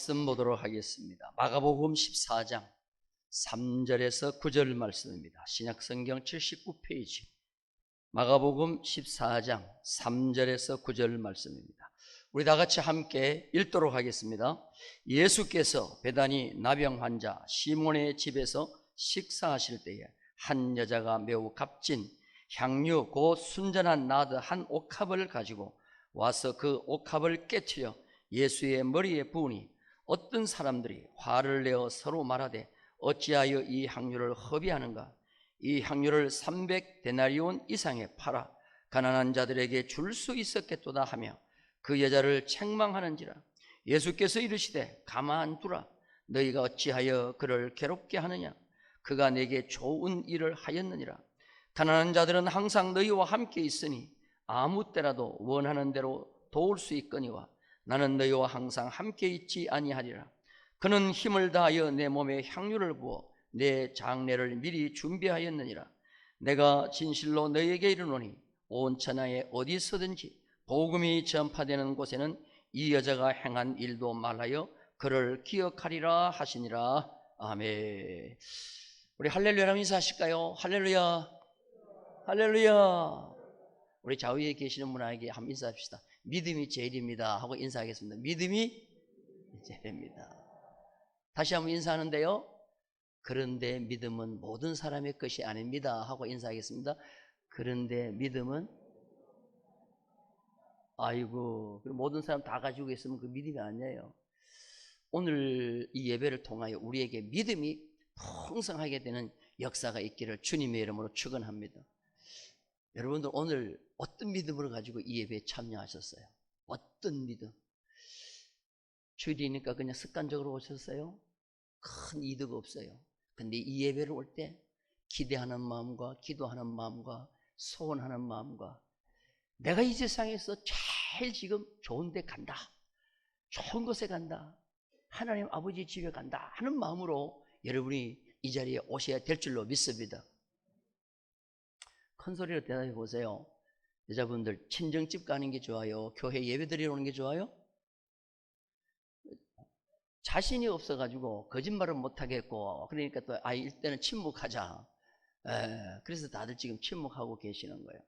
말씀 보도록 하겠습니다. 마가복음 14장 3절에서 9절 말씀입니다. 신약성경 79페이지 마가복음 14장 3절에서 9절 말씀입니다. 우리 다 같이 함께 읽도록 하겠습니다. 예수께서 베다니 나병 환자 시몬의 집에서 식사하실 때에 한 여자가 매우 값진 향유 곧 순전한 나드 한 옥합을 가지고 와서 그 옥합을 깨트려 예수의 머리에 부으니 어떤 사람들이 화를 내어 서로 말하되 어찌하여 이 향유를 허비하는가? 이 향유를 300데나리온 이상에 팔아 가난한 자들에게 줄 수 있었겠도다 하며 그 여자를 책망하는지라. 예수께서 이르시되 가만두라. 너희가 어찌하여 그를 괴롭게 하느냐? 그가 내게 좋은 일을 하였느니라. 가난한 자들은 항상 너희와 함께 있으니 아무 때라도 원하는 대로 도울 수 있거니와 나는 너희와 항상 함께 있지 아니하리라. 그는 힘을 다하여 내 몸에 향유를 부어 내 장례를 미리 준비하였느니라. 내가 진실로 너희에게 이르노니 온 천하에 어디서든지 복음이 전파되는 곳에는 이 여자가 행한 일도 말하여 그를 기억하리라 하시니라. 아멘. 우리 할렐루야 인사하실까요? 할렐루야, 할렐루야. 우리 좌우에 계시는 분에게 한번 인사합시다. 믿음이 제일입니다 하고 인사하겠습니다. 믿음이 제일입니다. 다시 한번 인사하는데요, 그런데 믿음은 모든 사람의 것이 아닙니다 하고 인사하겠습니다. 그런데 믿음은, 아이고, 모든 사람 다 가지고 있으면 그 믿음이 아니에요. 오늘 이 예배를 통하여 우리에게 믿음이 풍성하게 되는 역사가 있기를 주님의 이름으로 축원합니다. 여러분들 오늘 어떤 믿음을 가지고 이 예배에 참여하셨어요? 어떤 믿음? 주일이니까 그냥 습관적으로 오셨어요? 큰 이득 없어요. 근데 이 예배를 올 때 기대하는 마음과 기도하는 마음과 소원하는 마음과 내가 이 세상에서 제일 지금 좋은 데 간다, 좋은 곳에 간다, 하나님 아버지 집에 간다 하는 마음으로 여러분이 이 자리에 오셔야 될 줄로 믿습니다. 큰 소리로 대답해 보세요. 여자분들, 친정집 가는 게 좋아요? 교회 예배 드리러 오는 게 좋아요? 자신이 없어가지고 거짓말은 못하겠고, 그러니까 또 이때는 침묵하자. 그래서 다들 지금 침묵하고 계시는 거예요.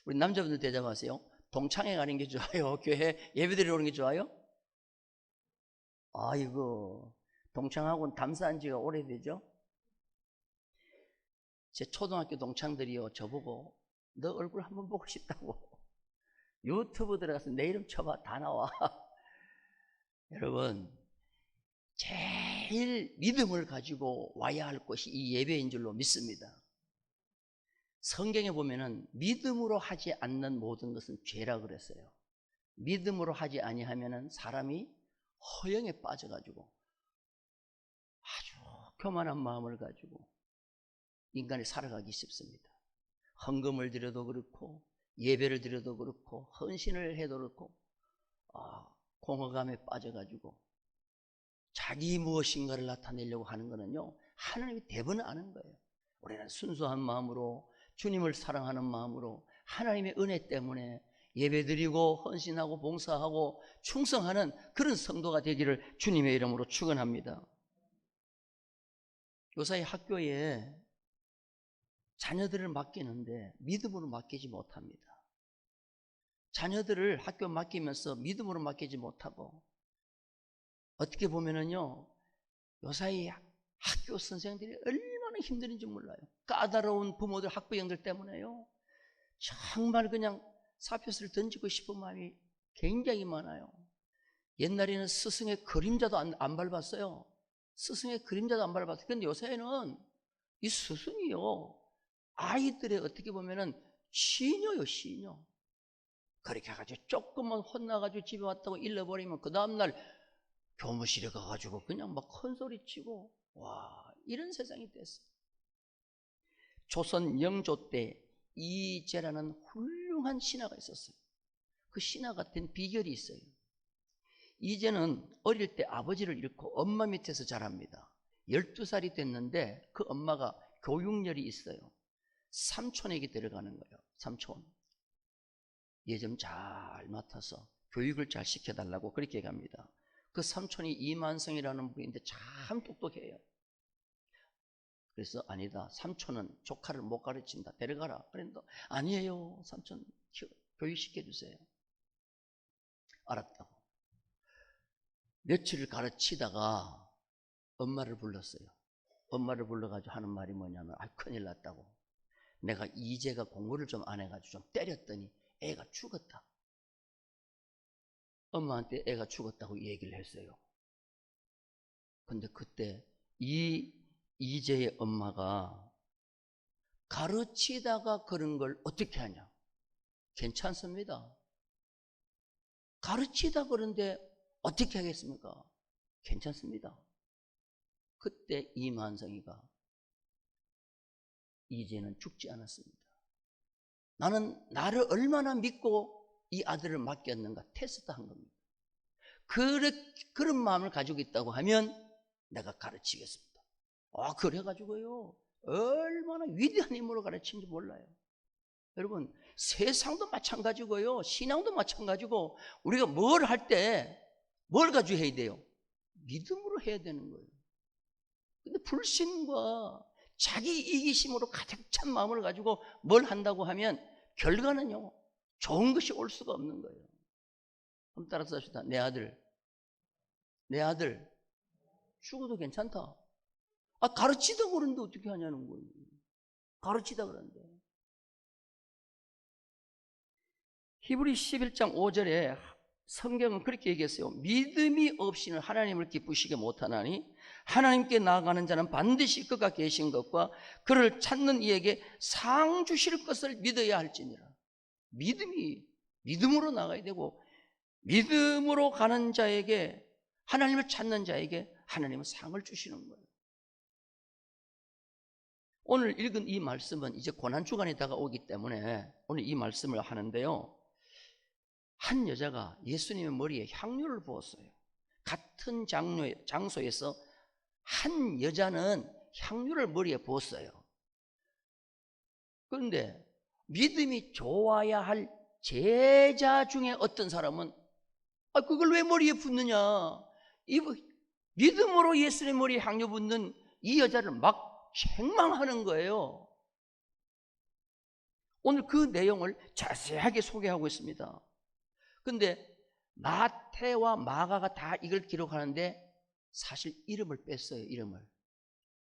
우리 남자분들 대답하세요. 동창회 가는 게 좋아요? 교회 예배 드리러 오는 게 좋아요? 아이고, 동창하고는 담사한 지가 오래되죠? 제 초등학교 동창들이요, 저보고 너 얼굴 한번 보고 싶다고 유튜브 들어가서 내 이름 쳐봐, 다 나와. 여러분, 제일 믿음을 가지고 와야 할 곳이 이 예배인 줄로 믿습니다. 성경에 보면은 믿음으로 하지 않는 모든 것은 죄라 그랬어요. 믿음으로 하지 아니하면은 사람이 허영에 빠져가지고 아주 교만한 마음을 가지고 인간이 살아가기 쉽습니다. 헌금을 드려도 그렇고 예배를 드려도 그렇고 헌신을 해도 그렇고 공허감에 빠져가지고 자기 무엇인가를 나타내려고 하는 거는요, 하나님이 대번을 아는 거예요. 우리는 순수한 마음으로 주님을 사랑하는 마음으로 하나님의 은혜 때문에 예배드리고 헌신하고 봉사하고 충성하는 그런 성도가 되기를 주님의 이름으로 축원합니다. 요사이 학교에 자녀들을 맡기는데 믿음으로 맡기지 못합니다. 자녀들을 학교 맡기면서 믿음으로 맡기지 못하고, 어떻게 보면은요, 요사이 학교 선생들이 얼마나 힘든지 몰라요. 까다로운 부모들, 학부형들 때문에요, 정말 그냥 사표스를 던지고 싶은 마음이 굉장히 많아요. 옛날에는 스승의 그림자도 안 밟았어요. 스승의 그림자도 안 밟았어요. 그런데 요새는 이 스승이요, 아이들의 어떻게 보면은 시녀요, 시녀. 그렇게 해가지고 조금만 혼나가지고 집에 왔다고 잃어버리면 그 다음날 교무실에 가가지고 그냥 막 큰소리 치고, 와, 이런 세상이 됐어요. 조선 영조 때 이제라는 훌륭한 신하가 있었어요. 그 신하 같은 비결이 있어요. 이제는 어릴 때 아버지를 잃고 엄마 밑에서 자랍니다. 12살이 됐는데 그 엄마가 교육열이 있어요. 삼촌에게 데려가는 거예요. 삼촌, 얘 좀 잘 맡아서 교육을 잘 시켜달라고 그렇게 갑니다. 그 삼촌이 이만성이라는 분인데 참 똑똑해요. 그래서 아니다, 삼촌은 조카를 못 가르친다, 데려가라. 그런데 아니에요, 삼촌 교육시켜주세요. 알았다고. 며칠을 가르치다가 엄마를 불렀어요. 엄마를 불러가지고 하는 말이 뭐냐면, 큰일 났다고. 내가 이제가 공부를 좀 안 해가지고 좀 때렸더니 애가 죽었다. 엄마한테 애가 죽었다고 얘기를 했어요. 근데 그때 이제의 엄마가 가르치다가 그런 걸 어떻게 하냐? 괜찮습니다. 가르치다 그런데 어떻게 하겠습니까? 괜찮습니다. 그때 이만성이가 이제는 죽지 않았습니다. 나는 나를 얼마나 믿고 이 아들을 맡겼는가 테스트한 겁니다. 그런 마음을 가지고 있다고 하면 내가 가르치겠습니다. 그래가지고요, 얼마나 위대한 힘으로 가르치는지 몰라요. 여러분, 세상도 마찬가지고요, 신앙도 마찬가지고, 우리가 뭘 할 때 뭘 가지고 해야 돼요? 믿음으로 해야 되는 거예요. 근데 불신과 자기 이기심으로 가득 찬 마음을 가지고 뭘 한다고 하면 결과는요, 좋은 것이 올 수가 없는 거예요. 한번 따라서 합시다. 내 아들 죽어도 괜찮다. 가르치다 그러는데 어떻게 하냐는 거예요. 가르치다 그러는데. 히브리 11장 5절에 성경은 그렇게 얘기했어요. 믿음이 없이는 하나님을 기쁘시게 못하나니 하나님께 나아가는 자는 반드시 그가 계신 것과 그를 찾는 이에게 상 주실 것을 믿어야 할지니라. 믿음으로 나가야 되고, 믿음으로 가는 자에게, 하나님을 찾는 자에게 하나님은 상을 주시는 거예요. 오늘 읽은 이 말씀은 이제 고난주간이 다가오기 때문에 오늘 이 말씀을 하는데요, 한 여자가 예수님의 머리에 향유를 부었어요. 같은 장소에서 한 여자는 향유를 머리에 부었어요. 그런데 믿음이 좋아야 할 제자 중에 어떤 사람은 그걸 왜 머리에 붓느냐, 믿음으로 예수님의 머리에 향유 붓는 이 여자를 막 책망하는 거예요. 오늘 그 내용을 자세하게 소개하고 있습니다. 근데 마태와 마가가 다 이걸 기록하는데 사실 이름을 뺐어요.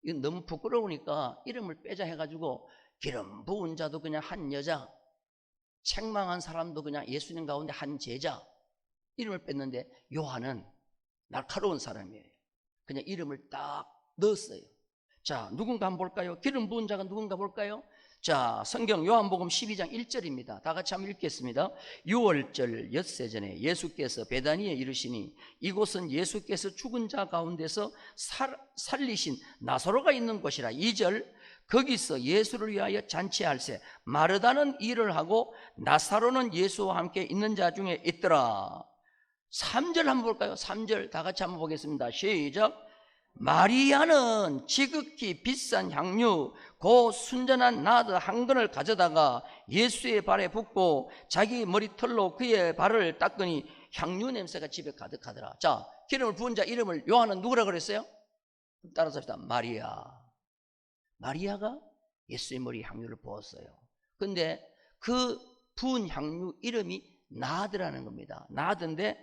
이건 너무 부끄러우니까 이름을 빼자 해가지고 기름 부은 자도 그냥 한 여자, 책망한 사람도 그냥 예수님 가운데 한 제자, 이름을 뺐는데 요한은 날카로운 사람이에요. 그냥 이름을 딱 넣었어요. 자, 누군가 한번 볼까요? 기름 부은 자가 누군가 볼까요? 자, 성경 요한복음 12장 1절입니다. 다 같이 한번 읽겠습니다. 6월절 엿새 전에 예수께서 베다니에 이르시니 이곳은 예수께서 죽은 자 가운데서 살리신 나사로가 있는 곳이라. 2절, 거기서 예수를 위하여 잔치할세 마르다는 일을 하고 나사로는 예수와 함께 있는 자 중에 있더라. 3절 한번 볼까요? 3절 다 같이 한번 보겠습니다. 시작. 마리아는 지극히 비싼 향유 곧 순전한 나드 한 근을 가져다가 예수의 발에 붓고 자기 머리털로 그의 발을 닦으니 향유 냄새가 집에 가득하더라. 자, 기름을 부은 자 이름을 요한은 누구라 그랬어요? 따라서 합시다. 마리아가 예수의 머리에 향유를 부었어요. 근데 그 부은 향유 이름이 나드라는 겁니다. 나드인데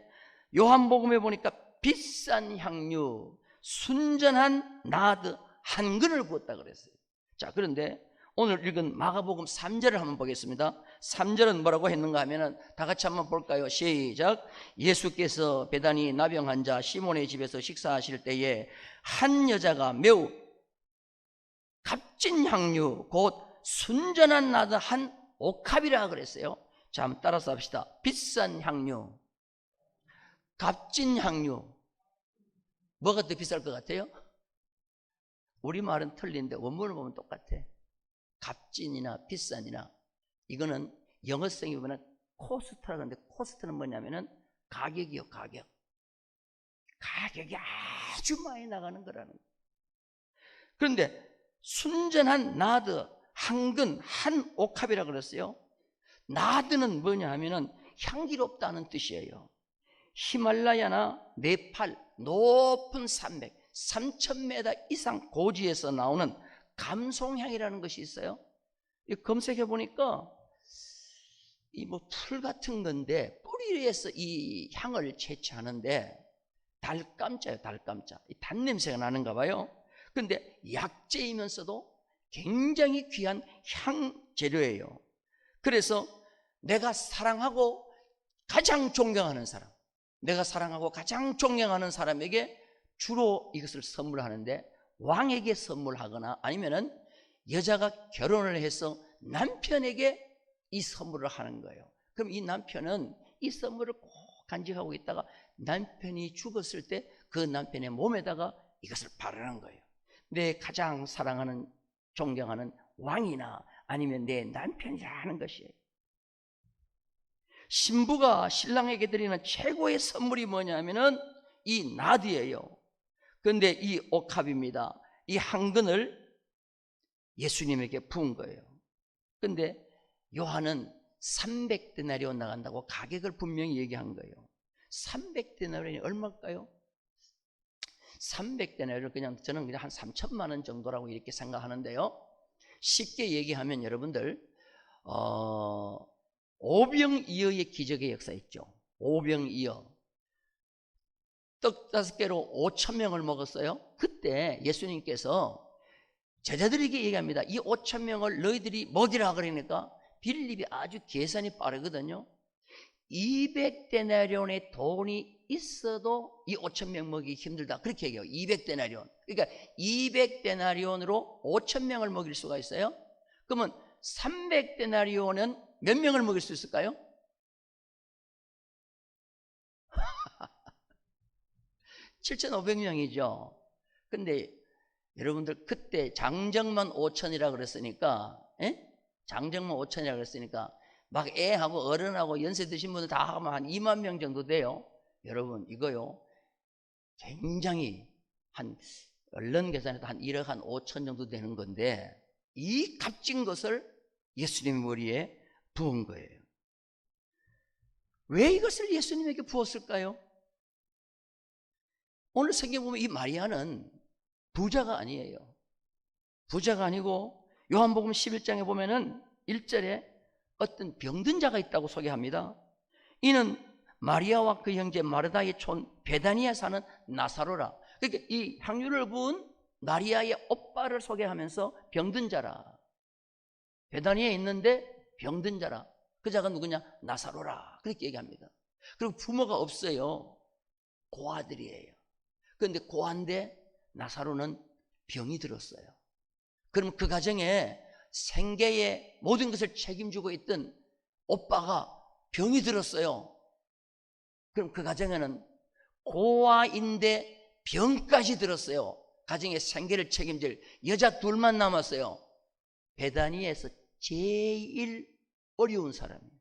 요한복음에 보니까 비싼 향유, 순전한 나드 한 근을 부었다 그랬어요. 자, 그런데 오늘 읽은 마가복음 3절을 한번 보겠습니다. 3절은 뭐라고 했는가 하면은 다 같이 한번 볼까요? 시작. 예수께서 베다니 나병 환자 시몬의 집에서 식사하실 때에 한 여자가 매우 값진 향유 곧 순전한 나드 한 옥합이라 그랬어요. 자, 한번 따라서 합시다. 비싼 향유, 값진 향유. 뭐가 더 비쌀 것 같아요? 우리말은 틀린데 원문을 보면 똑같아. 값진이나 비싼이나, 이거는 영어성이 보면 코스트라고 하는데, 코스트는 뭐냐면은 가격이요, 가격이 아주 많이 나가는 거라는 거예요. 그런데 순전한 나드 한 근 한 옥합이라고 그랬어요. 나드는 뭐냐 하면은 향기롭다는 뜻이에요. 히말라야나 네팔 높은 산맥 3,000m 이상 고지에서 나오는 감송향이라는 것이 있어요. 검색해 보니까 이 뭐 풀 같은 건데 뿌리에서 이 향을 채취하는데 달감자예요. 달감자. 이 단냄새가 나는가 봐요. 그런데 약재이면서도 굉장히 귀한 향재료예요. 그래서 내가 사랑하고 가장 존경하는 사람, 내가 사랑하고 가장 존경하는 사람에게 주로 이것을 선물하는데, 왕에게 선물하거나 아니면은 여자가 결혼을 해서 남편에게 이 선물을 하는 거예요. 그럼 이 남편은 이 선물을 꼭 간직하고 있다가 남편이 죽었을 때 그 남편의 몸에다가 이것을 바르는 거예요. 내 가장 사랑하는 존경하는 왕이나 아니면 내 남편이라 하는 것이에요. 신부가 신랑에게 드리는 최고의 선물이 뭐냐면은 이 나드예요. 그런데 이 옥합입니다. 이 한 근을 예수님에게 부은 거예요. 그런데 요한은 300데나리온 나간다고 가격을 분명히 얘기한 거예요. 300데나리온이 얼마일까요? 300데나리온 저는 그냥 한 3천만 원 정도라고 이렇게 생각하는데요. 쉽게 얘기하면 여러분들 오병이어의 기적의 역사 있죠. 오병이어 떡 5개로 5,000명을 먹었어요. 그때 예수님께서 제자들에게 얘기합니다. 이 5,000명을 너희들이 먹이라 그러니까 빌립이 아주 계산이 빠르거든요. 200데나리온의 돈이 있어도 이 5,000명 먹이기 힘들다, 그렇게 얘기해요. 200데나리온. 그러니까 200데나리온으로 5,000명을 먹일 수가 있어요. 그러면 300데나리온은 몇 명을 먹일 수 있을까요? 7,500명이죠. 근데 여러분들 그때 장정만 5천이라 그랬으니까, 장정만 5천이라 그랬으니까 막 애하고 어른하고 연세 드신 분들 다 하면 한 2만 명 정도 돼요. 여러분 이거요 굉장히 한 얼른 계산해도 한 1억 한 5천 정도 되는 건데, 이 값진 것을 예수님 머리에 부은 거예요. 왜 이것을 예수님에게 부었을까요? 오늘 성경 보면 이 마리아는 부자가 아니에요. 부자가 아니고 요한복음 11장에 보면은 1절에 어떤 병든 자가 있다고 소개합니다. 이는 마리아와 그 형제 마르다의 촌 베다니에 사는 나사로라. 그러니까 이 향유를 부은 마리아의 오빠를 소개하면서 병든 자라, 베다니에 있는데 병든 자라, 그 자가 누구냐? 나사로라, 그렇게 얘기합니다. 그리고 부모가 없어요. 고아들이에요. 그런데 고아인데 나사로는 병이 들었어요. 그럼 그 가정에 생계의 모든 것을 책임지고 있던 오빠가 병이 들었어요. 그럼 그 가정에는 고아인데 병까지 들었어요. 가정의 생계를 책임질 여자 둘만 남았어요. 베다니에서 제일 어려운 사람이에요.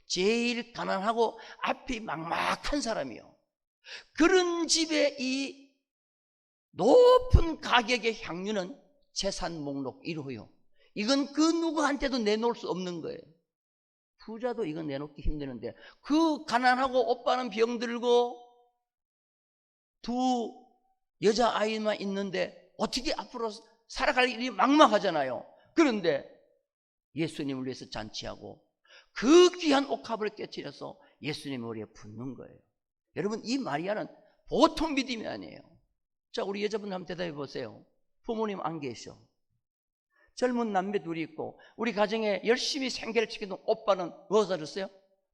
제일 가난하고 앞이 막막한 사람이요. 그런 집에 이 높은 가격의 향유는 재산 목록 1호요. 이건 그 누구한테도 내놓을 수 없는 거예요. 부자도 이건 내놓기 힘드는데, 그 가난하고 오빠는 병들고 두 여자아이만 있는데 어떻게 앞으로 살아갈 일이 막막하잖아요. 그런데 예수님을 위해서 잔치하고 그 귀한 옥합을 깨뜨려서 예수님 머리에 붓는 거예요. 여러분, 이 마리아는 보통 믿음이 아니에요. 자, 우리 여자분 한번 대답해 보세요. 부모님 안 계셔. 젊은 남매 둘이 있고 우리 가정에 열심히 생계를 지키는 오빠는 뭐 들었어요?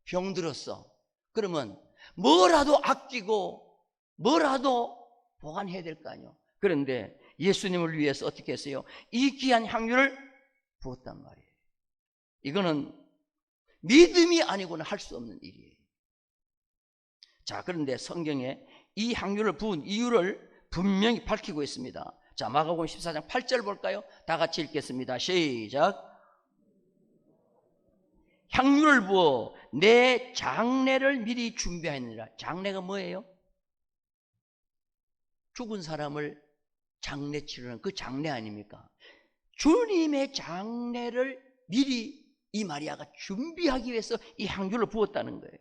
병 들었어. 그러면 뭐라도 아끼고 뭐라도 보관해야 될 거 아니에요. 그런데 예수님을 위해서 어떻게 했어요? 이 귀한 향유를 부었단 말이에요. 이거는 믿음이 아니고는 할 수 없는 일이에요. 자, 그런데 성경에 이 향유를 부은 이유를 분명히 밝히고 있습니다. 자, 마가복음 14장 8절 볼까요? 다 같이 읽겠습니다. 시작. 향유를 부어 내 장례를 미리 준비하느니라. 장례가 뭐예요? 죽은 사람을 장례 치르는 그 장례 아닙니까? 주님의 장례를 미리 이 마리아가 준비하기 위해서 이 향유를 부었다는 거예요.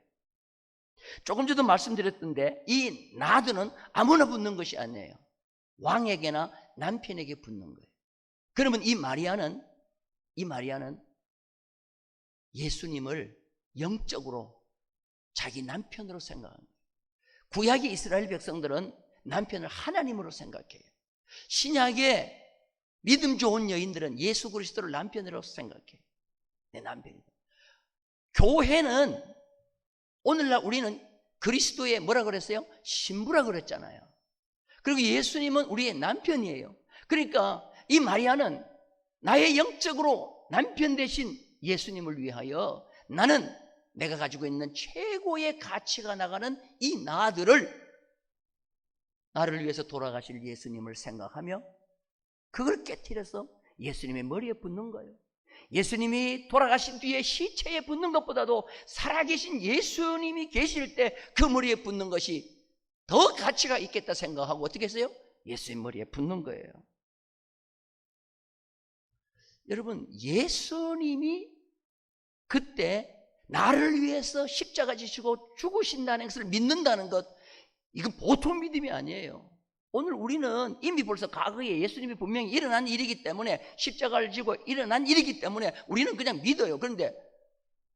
조금 전에도 말씀드렸던데 이 나드는 아무나 붙는 것이 아니에요. 왕에게나 남편에게 붙는 거예요. 그러면 이 마리아는 예수님을 영적으로 자기 남편으로 생각합니다. 구약의 이스라엘 백성들은 남편을 하나님으로 생각해요. 신약의 믿음 좋은 여인들은 예수 그리스도를 남편으로 생각해요. 내 남편이다. 교회는 오늘날 우리는 그리스도의 뭐라 그랬어요? 신부라 그랬잖아요. 그리고 예수님은 우리의 남편이에요. 그러니까 이 마리아는 나의 영적으로 남편 대신 예수님을 위하여 나는 내가 가지고 있는 최고의 가치가 나가는 이 나들을 나를 위해서 돌아가실 예수님을 생각하며 그걸 깨트려서 예수님의 머리에 붙는 거예요. 예수님이 돌아가신 뒤에 시체에 붙는 것보다도 살아계신 예수님이 계실 때 그 머리에 붙는 것이 더 가치가 있겠다 생각하고 어떻게 했어요? 예수님 머리에 붙는 거예요. 여러분, 예수님이 그때 나를 위해서 십자가 지시고 죽으신다는 것을 믿는다는 것, 이건 보통 믿음이 아니에요. 오늘 우리는 이미 벌써 과거에 예수님이 분명히 일어난 일이기 때문에, 십자가를 지고 일어난 일이기 때문에 우리는 그냥 믿어요. 그런데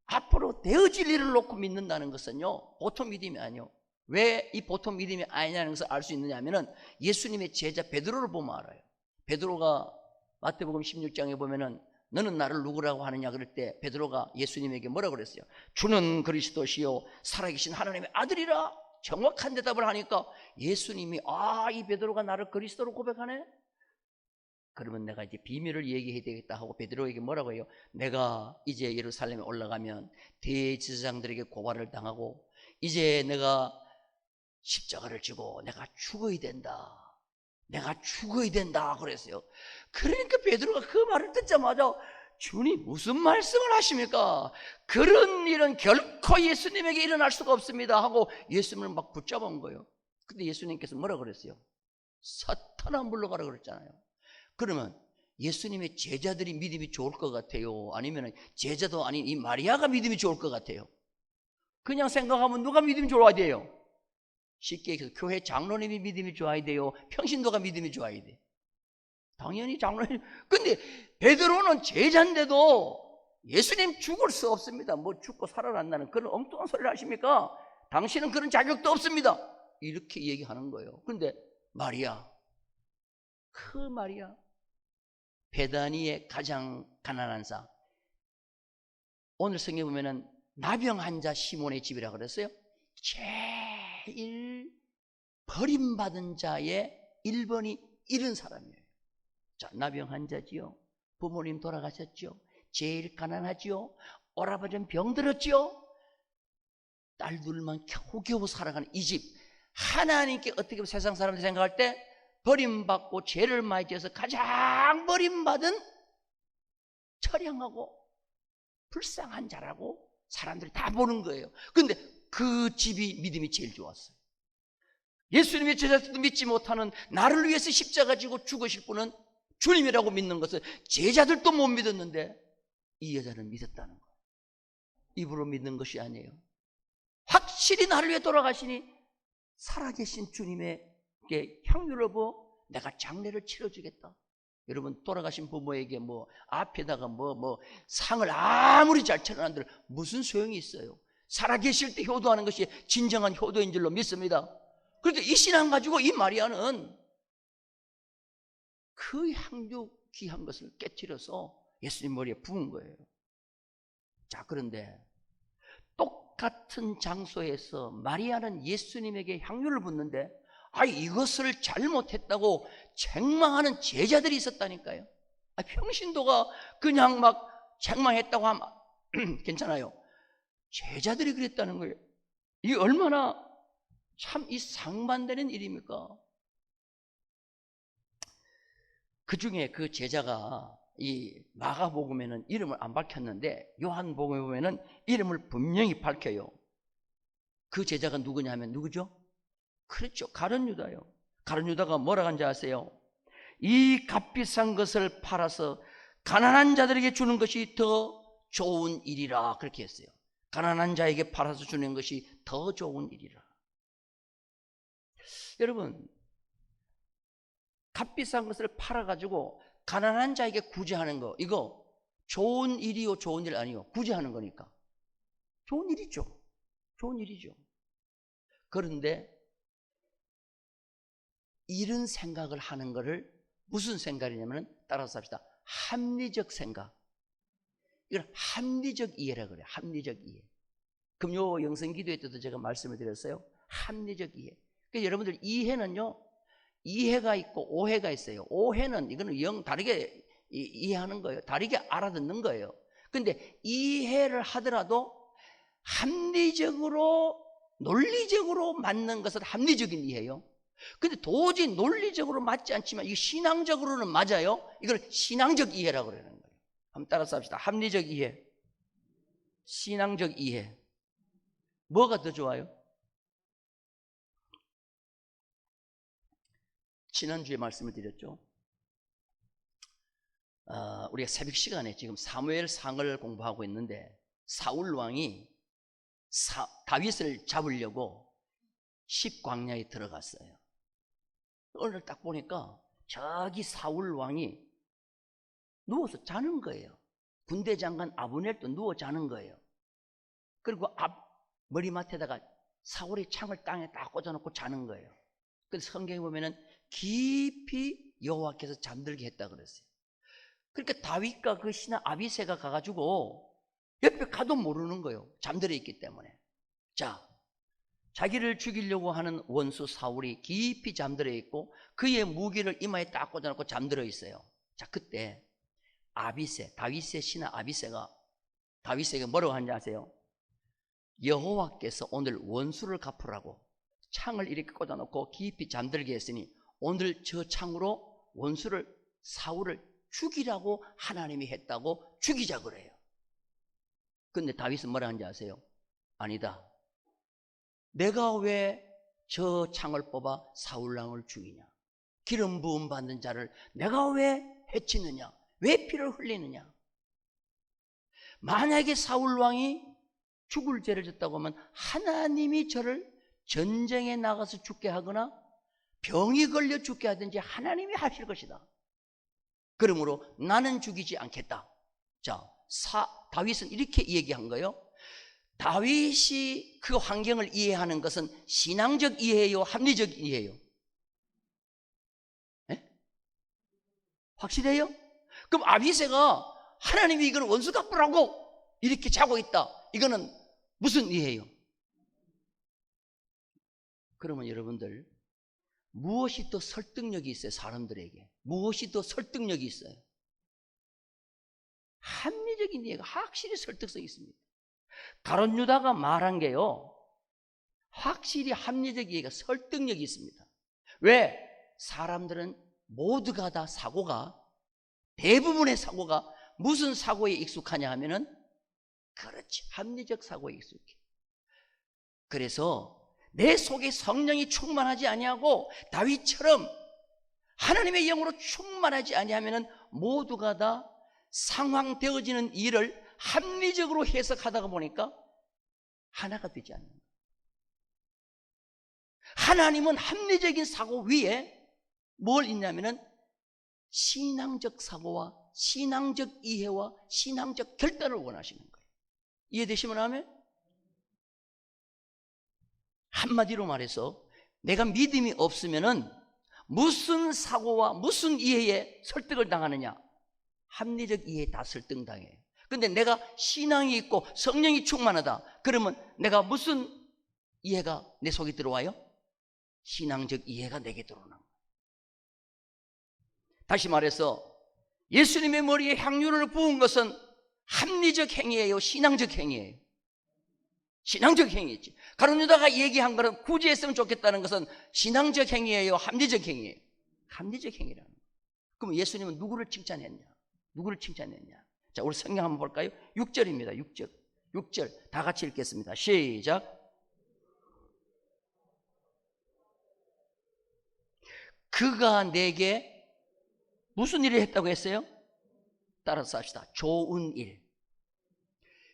앞으로 되어질 일을 놓고 믿는다는 것은요, 보통 믿음이 아니에요. 왜 이 보통 믿음이 아니냐는 것을 알 수 있느냐 하면은 예수님의 제자 베드로를 보면 알아요. 베드로가 마태복음 16장에 보면은 너는 나를 누구라고 하느냐 그럴 때 베드로가 예수님에게 뭐라고 그랬어요? 주는 그리스도시요 살아계신 하나님의 아들이라 정확한 대답을 하니까 예수님이 이 베드로가 나를 그리스도로 고백하네? 그러면 내가 이제 비밀을 얘기해야 되겠다 하고 베드로에게 뭐라고 해요? 내가 이제 예루살렘에 올라가면 대제사장들에게 고발을 당하고 이제 내가 십자가를 지고 내가 죽어야 된다. 내가 죽어야 된다 그랬어요. 그러니까 베드로가 그 말을 듣자마자 주님 무슨 말씀을 하십니까? 그런 일은 결코 예수님에게 일어날 수가 없습니다 하고 예수님을 막 붙잡은 거예요. 근데 예수님께서 뭐라고 그랬어요? 사탄아 물러가라 그랬잖아요. 그러면 예수님의 제자들이 믿음이 좋을 것 같아요? 아니면 제자도 아닌 이 마리아가 믿음이 좋을 것 같아요? 그냥 생각하면 누가 믿음이 좋아야 돼요? 쉽게 얘기해서 교회 장로님이 믿음이 좋아야 돼요? 평신도가 믿음이 좋아야 돼? 당연히 장로님. 근데 베드로는 제자인데도 예수님 죽을 수 없습니다. 뭐 죽고 살아난다는 그런 엉뚱한 소리를 하십니까? 당신은 그런 자격도 없습니다. 이렇게 얘기하는 거예요. 근데 마리아, 그 마리아, 베다니의 가장 가난한 사, 오늘 성경에 보면은 나병 환자 시몬의 집이라고 그랬어요. 제일 버림받은 자의 1번이 이런 사람이에요. 자, 나병 환자지요. 부모님 돌아가셨죠. 제일 가난하지요. 오라버니 병들었지요. 딸 둘만 겨우겨우 살아가는 이 집. 하나님께 어떻게 보면 세상 사람들이 생각할 때 버림받고 죄를 많이 지어서 가장 버림받은 처량하고 불쌍한 자라고 사람들이 다 보는 거예요. 그런데 그 집이 믿음이 제일 좋았어요. 예수님의 제자들도 믿지 못하는 나를 위해서 십자가 지고 죽으실 분은 주님이라고 믿는 것을 제자들도 못 믿었는데 이 여자는 믿었다는 거예요. 입으로 믿는 것이 아니에요. 확실히 나를 위해 돌아가시니 살아계신 주님에게 향유를 부어 내가 장례를 치러주겠다. 여러분, 돌아가신 부모에게 앞에다가 상을 아무리 잘 차려놨들 무슨 소용이 있어요? 살아계실 때 효도하는 것이 진정한 효도인 줄로 믿습니다. 그런데 이 신앙 가지고 이 마리아는 그 향유 귀한 것을 깨트려서 예수님 머리에 부은 거예요. 자, 그런데 똑같은 장소에서 마리아는 예수님에게 향유를 붓는데 이것을 잘못했다고 책망하는 제자들이 있었다니까요. 평신도가 그냥 막 책망했다고 하면 괜찮아요. 제자들이 그랬다는 거예요. 이게 얼마나 참 이 상반되는 일입니까? 그 중에 그 제자가 이 마가복음에는 이름을 안 밝혔는데 요한복음에 보면은 이름을 분명히 밝혀요. 그 제자가 누구냐 하면 누구죠? 그렇죠. 가룟 유다요. 가룟 유다가 뭐라고 한지 아세요? 이 값비싼 것을 팔아서 가난한 자들에게 주는 것이 더 좋은 일이라 그렇게 했어요. 가난한 자에게 팔아서 주는 것이 더 좋은 일이라. 여러분, 값비싼 것을 팔아가지고 가난한 자에게 구제하는 거, 이거 좋은 일이요 좋은 일 아니요? 구제하는 거니까 좋은 일이죠. 좋은 일이죠. 그런데 이런 생각을 하는 것을 무슨 생각이냐면, 따라서 합시다. 합리적 생각. 이건 합리적 이해라 그래요. 합리적 이해. 금요 영성기도회 때도 제가 말씀을 드렸어요. 합리적 이해. 그러니까 여러분들 이해는요, 이해가 있고 오해가 있어요. 오해는 이거는 영 다르게 이해하는 거예요. 다르게 알아듣는 거예요. 근데 이해를 하더라도 합리적으로 논리적으로 맞는 것은 합리적인 이해예요. 근데 도저히 논리적으로 맞지 않지만 이게 신앙적으로는 맞아요. 이걸 신앙적 이해라고 그러는 거예요. 한번 따라서 합시다. 합리적 이해, 신앙적 이해. 뭐가 더 좋아요? 지난주에 말씀을 드렸죠. 우리가 새벽 시간에 지금 사무엘상을 공부하고 있는데, 사울 왕이 다윗을 잡으려고 십광야에 들어갔어요. 오늘 딱 보니까 저기 사울 왕이 누워서 자는 거예요. 군대 장관 아브넬도 누워 자는 거예요. 그리고 머리맡에다가 사울의 창을 땅에 딱 꽂아놓고 자는 거예요. 그래서 성경에 보면은 깊이 여호와께서 잠들게 했다 그랬어요. 그러니까 다윗과 그 신하 아비새가 가가지고 옆에 가도 모르는 거예요. 잠들어 있기 때문에. 자, 자기를 죽이려고 하는 원수 사울이 깊이 잠들어 있고 그의 무기를 이마에 딱 꽂아놓고 잠들어 있어요. 자, 그때 아비새, 다윗의 신하 아비새가 다윗에게 뭐라고 하는지 아세요? 여호와께서 오늘 원수를 갚으라고 창을 이렇게 꽂아놓고 깊이 잠들게 했으니 오늘 저 창으로 원수를, 사울을 죽이라고 하나님이 했다고 죽이자 그래요. 근데 다윗은 뭐라 하는지 아세요? 아니다. 내가 왜 저 창을 뽑아 사울왕을 죽이냐? 기름 부음 받는 자를 내가 왜 해치느냐? 왜 피를 흘리느냐? 만약에 사울왕이 죽을 죄를 졌다고 하면 하나님이 저를 전쟁에 나가서 죽게 하거나 병이 걸려 죽게 하든지 하나님이 하실 것이다. 그러므로 나는 죽이지 않겠다. 자, 다윗은 이렇게 얘기한 거예요. 다윗이 그 환경을 이해하는 것은 신앙적 이해예요, 합리적 이해예요? 네? 확실해요? 그럼 아비새가 하나님이 이걸 원수 갚으라고 이렇게 자고 있다, 이거는 무슨 이해예요? 그러면 여러분들, 무엇이 더 설득력이 있어요? 사람들에게 무엇이 더 설득력이 있어요? 합리적인 이해가 확실히 설득성이 있습니다. 가룟 유다가 말한 게요, 확실히 합리적 이해가 설득력이 있습니다. 왜? 사람들은 모두가 다 사고가, 대부분의 사고가 무슨 사고에 익숙하냐 하면은, 그렇지, 합리적 사고에 익숙해. 그래서 내 속에 성령이 충만하지 아니하고 다윗처럼 하나님의 영으로 충만하지 아니하면은 모두가 다 상황 되어지는 일을 합리적으로 해석하다가 보니까 하나가 되지 않는 거예요. 하나님은 합리적인 사고 위에 뭘 있냐면은 신앙적 사고와 신앙적 이해와 신앙적 결단을 원하시는 거예요. 이해되시면 하면? 한마디로 말해서 내가 믿음이 없으면은 무슨 사고와 무슨 이해에 설득을 당하느냐? 합리적 이해에 다 설득당해요. 근데 내가 신앙이 있고 성령이 충만하다, 그러면 내가 무슨 이해가 내 속에 들어와요? 신앙적 이해가 내게 들어오는 거예요. 다시 말해서 예수님의 머리에 향유를 부은 것은 합리적 행위예요, 신앙적 행위예요? 신앙적 행위지. 가룟 유다가 얘기한 거는 구제했으면 좋겠다는 것은 신앙적 행위예요, 합리적 행위예요? 합리적 행위라는 거예요. 그럼 예수님은 누구를 칭찬했냐? 누구를 칭찬했냐? 자, 우리 성경 한번 볼까요? 6절입니다. 6절 다 같이 읽겠습니다. 시작. 그가 내게 무슨 일을 했다고 했어요? 따라서 합시다. 좋은 일.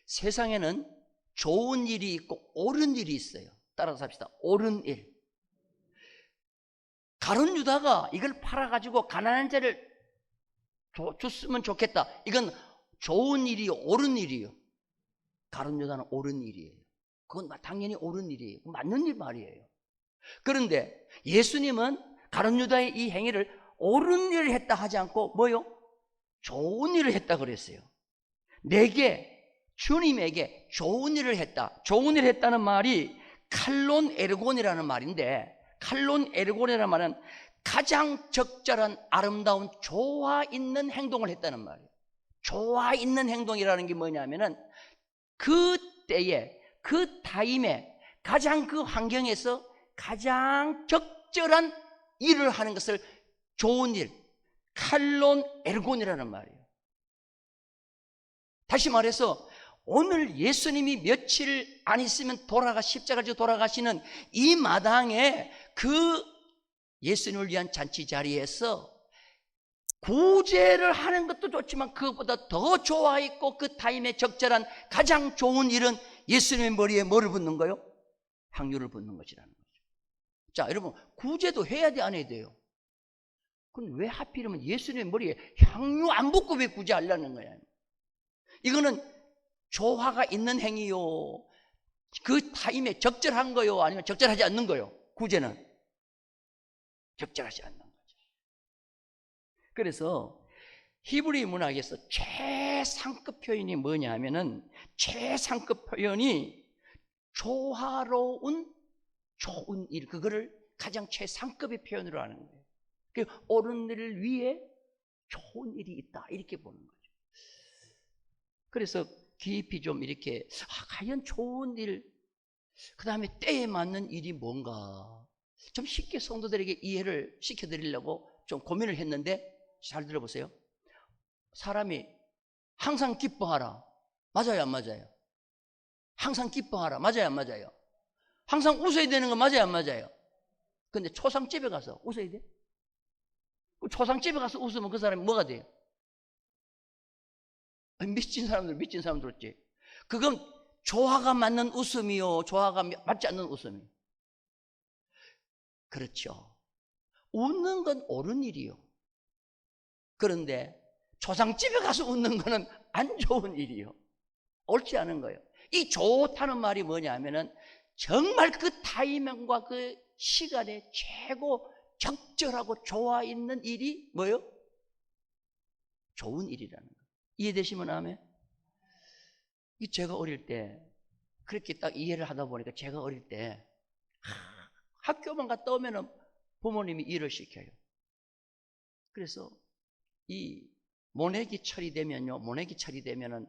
세상에는 좋은 일이 있고 옳은 일이 있어요. 따라서 합시다. 옳은 일. 가룟 유다가 이걸 팔아가지고 가난한 자를 줬으면 좋겠다. 이건 좋은 일이요, 옳은 일이요. 가룟 유다는 옳은 일이에요. 그건 당연히 옳은 일이에요. 맞는 일 말이에요. 그런데 예수님은 가룟 유다의 이 행위를 옳은 일을 했다 하지 않고 뭐요? 좋은 일을 했다 그랬어요. 내게, 주님에게 좋은 일을 했다. 좋은 일을 했다는 말이 칼론 에르곤이라는 말인데, 칼론 에르곤이라는 말은 가장 적절한 아름다운 조화 있는 행동을 했다는 말이에요. 조화 있는 행동이라는 게 뭐냐면은 그 때에, 그 타임에, 가장 그 환경에서 가장 적절한 일을 하는 것을 좋은 일, 칼론 에르곤이라는 말이에요. 다시 말해서 오늘 예수님이 며칠 안 있으면 십자가를 지고 돌아가시는 이 마당에 그 예수님을 위한 잔치 자리에서 구제를 하는 것도 좋지만 그것보다 더 좋아 있고 그 타임에 적절한 가장 좋은 일은 예수님의 머리에 뭐를 붓는 거요? 향유를 붓는 것이라는 거죠. 자, 여러분, 구제도 해야 돼, 안 해야 돼요? 그럼 왜 하필이면 예수님의 머리에 향유 안 붓고 왜 구제하려는 거야? 이거는 조화가 있는 행위요. 그 타임에 적절한 거요, 아니면 적절하지 않는 거요? 구제는 적절하지 않는 거죠. 그래서 히브리 문학에서 최상급 표현이 뭐냐 하면은, 최상급 표현이 조화로운 좋은 일, 그거를 가장 최상급의 표현으로 하는 거예요. 그 옳은 일을 위해 좋은 일이 있다, 이렇게 보는 거죠. 그래서 깊이 좀 이렇게 과연 좋은 일, 그 다음에 때에 맞는 일이 뭔가 좀 쉽게 성도들에게 이해를 시켜드리려고 좀 고민을 했는데, 잘 들어보세요. 사람이 항상 기뻐하라, 맞아요, 안 맞아요? 항상 기뻐하라, 맞아요, 안 맞아요? 항상 웃어야 되는 거 맞아요, 안 맞아요? 근데 초상집에 가서 웃어야 돼? 초상집에 가서 웃으면 그 사람이 뭐가 돼요? 미친 사람들 있지. 그건 조화가 맞는 웃음이요, 조화가 맞지 않는 웃음이요. 그렇죠. 웃는 건 옳은 일이요. 그런데 초상집에 가서 웃는 거는 안 좋은 일이요. 옳지 않은 거예요. 이 좋다는 말이 뭐냐 하면은 정말 그 타이밍과 그 시간에 최고 적절하고 조화 있는 일이 뭐예요? 좋은 일이라는 거예요. 이해되시면 아멘? 제가 어릴 때 그렇게 딱 이해를 하다 보니까, 제가 어릴 때 학교만 갔다 오면은 부모님이 일을 시켜요. 그래서 이 모내기 철이 되면은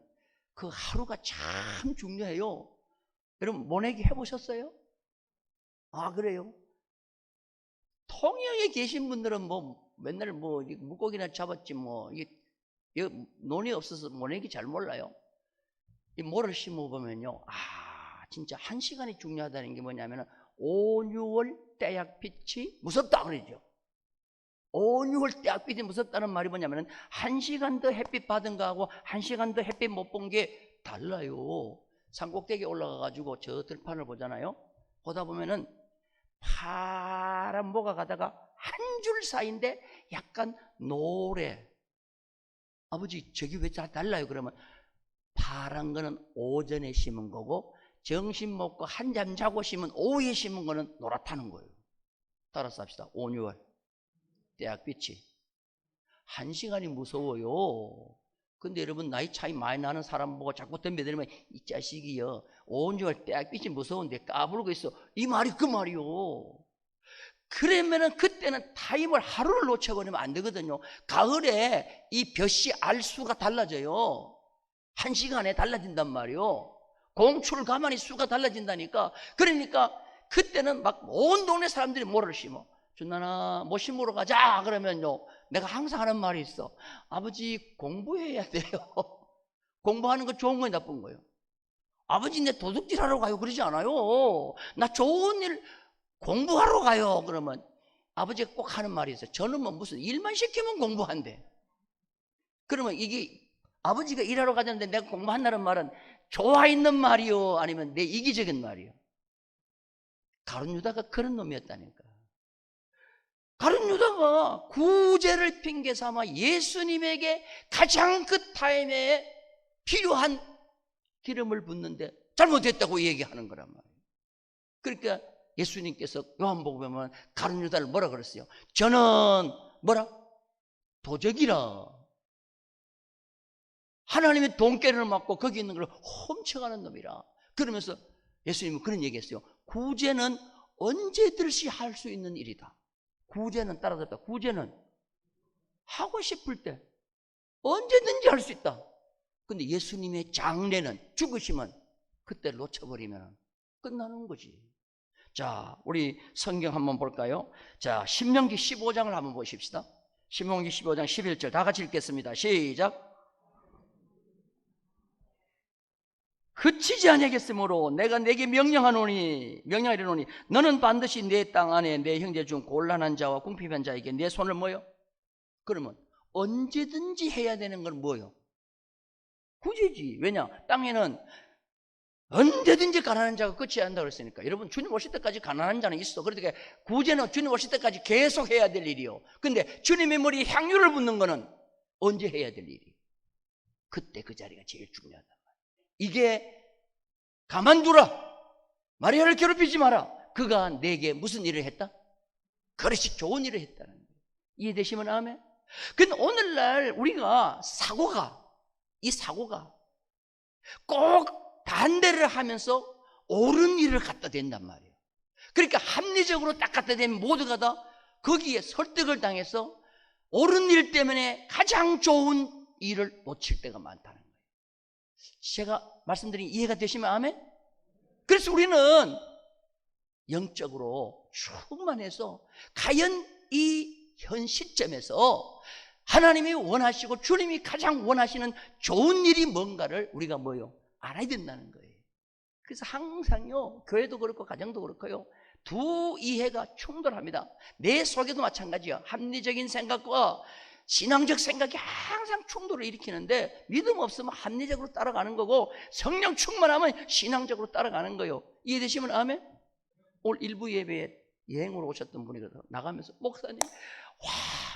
그 하루가 참 중요해요. 여러분, 모내기 해보셨어요? 아, 그래요? 통영에 계신 분들은 뭐 맨날 뭐 물고기나 잡았지 뭐 이게 논이 없어서 모내기 잘 몰라요. 이 모를 심어보면요, 진짜 한 시간이 중요하다는 게 뭐냐면 5, 6월 떼약빛이 무섭다 그러죠. 5, 6월 떼약빛이 무섭다는 말이 뭐냐면 한 시간 더 햇빛 받은 거하고 한 시간 더 햇빛 못 본 게 달라요. 산꼭대기에 올라가가지고 저 들판을 보잖아요. 보다 보면은 파란 모가 가다가 한 줄 사이인데 약간 노래. 아버지, 저기 왜 달라요? 그러면 파란 거는 오전에 심은 거고, 점심 먹고 한잠 자고 심은 오후에 심은 거는 노랗다는 거예요. 따라서 합시다. 5, 6월 떼약빛이 한 시간이 무서워요. 근데 여러분, 나이 차이 많이 나는 사람 보고 자꾸 덤벼들면 이 자식이요, 5, 6월 떼약빛이 무서운데 까불고 있어, 이 말이 그 말이요. 그러면은 그때는 타임을 하루를 놓쳐버리면 안 되거든요. 가을에 이 볕이 알수가 달라져요. 한 시간에 달라진단 말이요. 공출 가만히 수가 달라진다니까. 그러니까 그때는 막 온 동네 사람들이 모를 심어. 준나나 뭐 심으러 가자 그러면요, 내가 항상 하는 말이 있어. 아버지, 공부해야 돼요. 공부하는 거 좋은 거예요, 나쁜 거예요? 아버지, 내 도둑질 하러 가요 그러지 않아요. 나 좋은 일 공부하러 가요. 그러면 아버지가 꼭 하는 말이 있어요. 저는 뭐 무슨 일만 시키면 공부한대. 그러면 이게 아버지가 일하러 가자는데 내가 공부한다는 말은 좋아 있는 말이요, 아니면 내 이기적인 말이요? 가룟 유다가 그런 놈이었다니까. 가룟 유다가 구제를 핑계 삼아 예수님에게 가장 그 타임에 필요한 기름을 붓는데 잘못했다고 얘기하는 거란 말이에요. 그러니까 예수님께서 요한복음에 보면 가룟 유다를 뭐라 그랬어요? 저는 뭐라? 도적이라. 하나님의 돈깨를 맞고 거기 있는 걸 훔쳐가는 놈이라. 그러면서 예수님은 그런 얘기했어요. 구제는 언제든지 할 수 있는 일이다. 구제는 따라잡다. 구제는 하고 싶을 때 언제든지 할 수 있다. 근데 예수님의 장례는, 죽으시면 그때 놓쳐버리면 끝나는 거지. 자, 우리 성경 한번 볼까요? 자, 신명기 15장을 한번 보십시다. 신명기 15장 11절 다 같이 읽겠습니다. 시작. 그치지 아니하겠으므로 내가 내게 명령하노니 너는 반드시 내 땅 안에 내 형제 중 곤란한 자와 궁핍한 자에게 내 손을 모여. 그러면 언제든지 해야 되는 건 뭐요? 구제지. 왜냐? 땅에는 언제든지 가난한 자가 끝이 한다고 그랬으니까. 여러분, 주님 오실 때까지 가난한 자는 있어. 그러니까 구제는 주님 오실 때까지 계속 해야 될 일이요. 근데 주님의 머리에 향유를 붓는 거는 언제 해야 될 일이에요? 그때 그 자리가 제일 중요하단 말이에요. 이게 가만두라, 마리아를 괴롭히지 마라. 그가 내게 무슨 일을 했다? 그릇이 좋은 일을 했다는 거예요. 이해되시면 아멘. 근데 오늘날 우리가 이 사고가 꼭 반대를 하면서 옳은 일을 갖다 댄단 말이에요. 그러니까 합리적으로 딱 갖다 대면 모두가 다 거기에 설득을 당해서 옳은 일 때문에 가장 좋은 일을 놓칠 때가 많다는 거예요. 제가 말씀드린 이해가 되시면 아멘? 그래서 우리는 영적으로 충만해서 과연 이 현 시점에서 하나님이 원하시고 주님이 가장 원하시는 좋은 일이 뭔가를 우리가 뭐요? 알아야 된다는 거예요. 그래서 항상요, 교회도 그렇고 가정도 그렇고요, 두 이해가 충돌합니다. 내 속에도 마찬가지야. 합리적인 생각과 신앙적 생각이 항상 충돌을 일으키는데, 믿음 없으면 합리적으로 따라가는 거고 성령 충만하면 신앙적으로 따라가는 거예요. 이해되시면 아멘? 오늘 일부 예배에 여행으로 오셨던 분이 나가면서, 목사님, 와,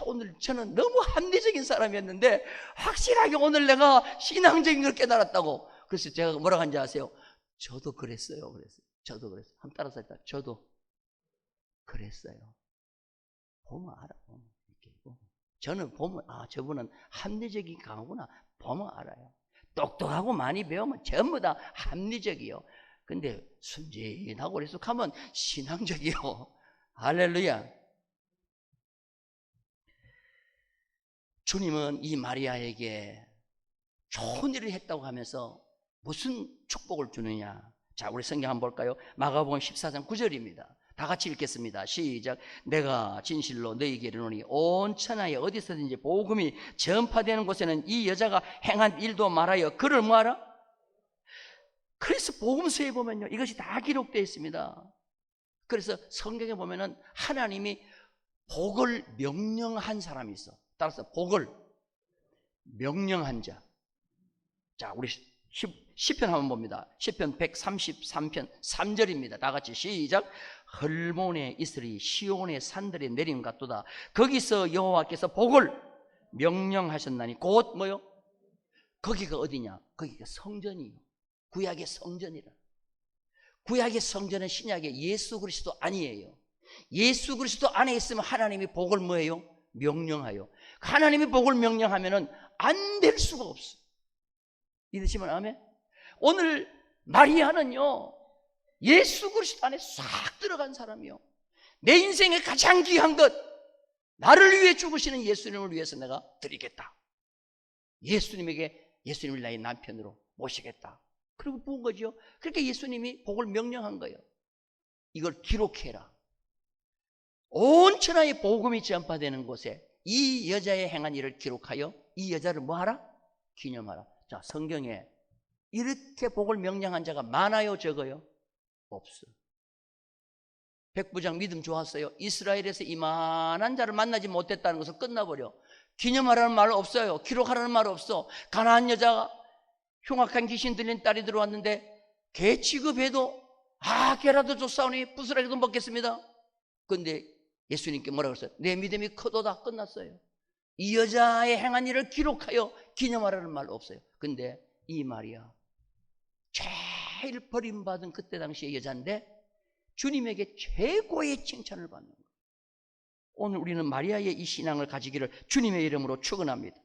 오늘 저는 너무 합리적인 사람이었는데 확실하게 오늘 내가 신앙적인 걸 깨달았다고. 그래서 제가 뭐라고 한지 아세요? 저도 그랬어요. 저도 그랬어요. 한번 따라서 했다. 저도 그랬어요. 보면 알아. 이렇게. 저는 보면, 아, 저분은 합리적이 강하구나. 보면 알아요. 똑똑하고 많이 배우면 전부 다 합리적이요. 근데 순진하고 오래숙하면 신앙적이요. 할렐루야. 주님은 이 마리아에게 좋은 일을 했다고 하면서 무슨 축복을 주느냐? 자, 우리 성경 한번 볼까요? 마가복음 14장 9절입니다. 다 같이 읽겠습니다. 시작. 내가 진실로 너희에게 이르노니 온 천하에 어디서든지 복음이 전파되는 곳에는 이 여자가 행한 일도 말하여 그를 뭐하라? 그래서 복음서에 보면요, 이것이 다 기록되어 있습니다. 그래서 성경에 보면은 하나님이 복을 명령한 사람이 있어. 따라서 복을 명령한 자. 자, 우리 시편 한번 봅니다. 시편 133편 3절입니다. 다 같이 시작. 헐몬에 있으리 시온의 산들에 내림 같도다. 거기서 여호와께서 복을 명령하셨나니 곧 뭐요? 거기가 어디냐? 거기가 성전이요. 구약의 성전이라. 구약의 성전은 신약의 예수 그리스도 아니에요. 예수 그리스도 안에 있으면 하나님이 복을 뭐예요? 명령하여. 하나님이 복을 명령하면은 안 될 수가 없어. 믿으시면 아멘? 오늘 마리아는요, 예수 그리스도 안에 싹 들어간 사람이요. 내 인생의 가장 귀한 것, 나를 위해 죽으시는 예수님을 위해서 내가 드리겠다. 예수님을 나의 남편으로 모시겠다. 그리고 부은 거죠. 그렇게 예수님이 복을 명령한 거예요. 이걸 기록해라. 온 천하의 복음이 전파되는 곳에 이 여자의 행한 일을 기록하여 이 여자를 뭐하라? 기념하라. 자, 성경에 이렇게 복을 명령한 자가 많아요, 적어요? 없어. 백부장 믿음 좋았어요. 이스라엘에서 이만한 자를 만나지 못했다는 것은 끝나버려. 기념하라는 말 없어요. 기록하라는 말 없어. 가나안 여자가 흉악한 귀신 들린 딸이 들어왔는데 개 취급해도 개라도 줬사오니 부스러기도 먹겠습니다. 그런데 예수님께 뭐라고 했어요? 내 믿음이 크도다. 끝났어요. 이 여자의 행한 일을 기록하여 기념하라는 말 없어요. 근데 이 마리아 제일 버림받은 그때 당시의 여자인데 주님에게 최고의 칭찬을 받는 거예요. 오늘 우리는 마리아의 이 신앙을 가지기를 주님의 이름으로 축원합니다.